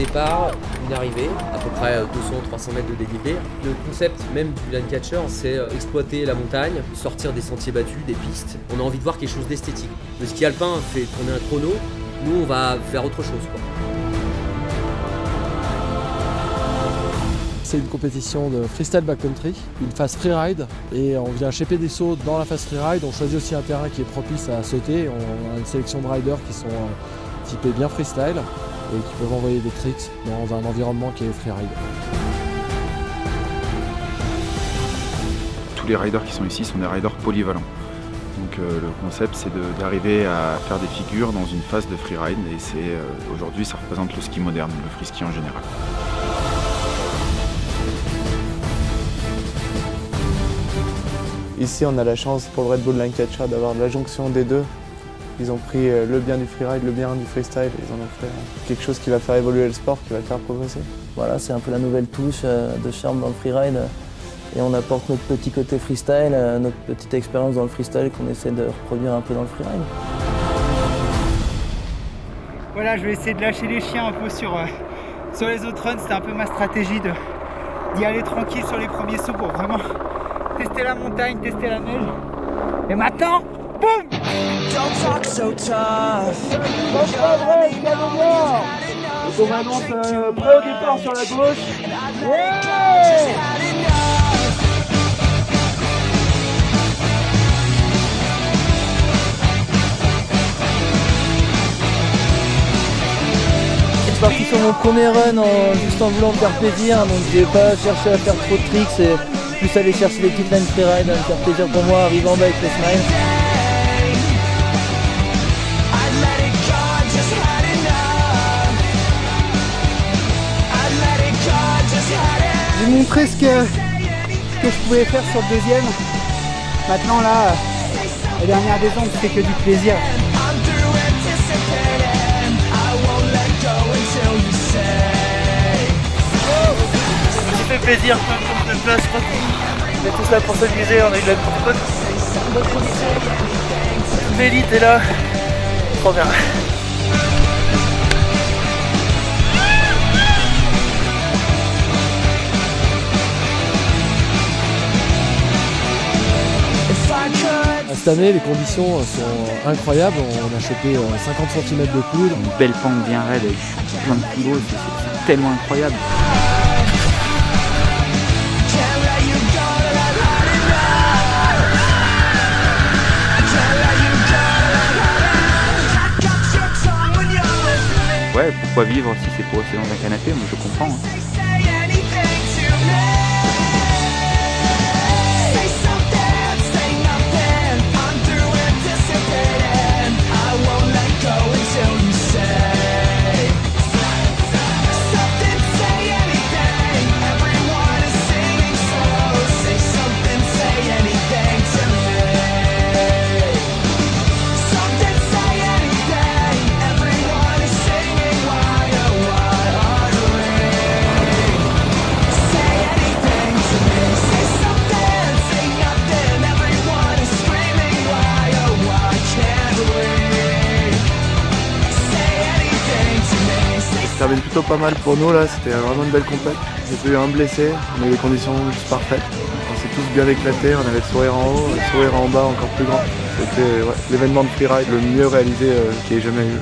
départ, une arrivée, à peu près 200-300 mètres de dénivelé. Le concept même du line catcher, c'est exploiter la montagne, sortir des sentiers battus, des pistes. On a envie de voir quelque chose d'esthétique. Le ski alpin fait tourner un chrono, nous on va faire autre chose, quoi. C'est une compétition de freestyle backcountry, une phase freeride, et on vient shaper des sauts dans la phase freeride. On choisit aussi un terrain qui est propice à sauter. On a une sélection de riders qui sont typés bien freestyle et qui peuvent envoyer des tricks dans un environnement qui est freeride. Tous les riders qui sont ici sont des riders polyvalents. Donc le concept c'est d'arriver à faire des figures dans une phase de freeride et aujourd'hui ça représente le ski moderne, le freeski en général. Ici, on a la chance pour le Red Bull Line Catcher d'avoir la jonction des deux. Ils ont pris le bien du freeride, le bien du freestyle. Ils en ont fait quelque chose qui va faire évoluer le sport, qui va le faire progresser. Voilà, c'est un peu la nouvelle touche de charme dans le freeride. Et on apporte notre petit côté freestyle, notre petite expérience dans le freestyle qu'on essaie de reproduire un peu dans le freeride. Voilà, je vais essayer de lâcher les chiens un peu sur les autres runs. C'était un peu ma stratégie d'y aller tranquille sur les premiers sauts pour vraiment tester la montagne, tester la neige. Et maintenant, boum! Donc on m'annonce prêt au départ sur la gauche. Yeah! Je suis parti sur mon premier run juste en voulant me faire plaisir, donc je n'ai pas cherché à faire trop de tricks et plus aller chercher les petites lines freeride, me faire plaisir pour moi, arriver en bas avec le smile. J'ai montré ce que je pouvais faire sur le deuxième. Maintenant là, la dernière descente c'était que du plaisir. Ça fait plaisir, comme de place, je crois qu'on est tous là pour s'amuser, on a eu de la bonne condition. L'élite est là, trop bien. Cette année, les conditions sont incroyables. On a chopé 50 cm de poudre. Une belle pente bien raide avec plein de coups d'eau, c'est tellement incroyable. Ouais, pourquoi vivre si c'est pour rester dans un canapé, moi je comprends. Ça termine plutôt pas mal pour nous là, c'était vraiment une belle compète. J'ai pas eu un blessé, on a eu des conditions juste parfaites. On s'est tous bien éclatés, on avait le sourire en haut, le sourire en bas encore plus grand. C'était l'événement de freeride le mieux réalisé qu'il y ait jamais eu.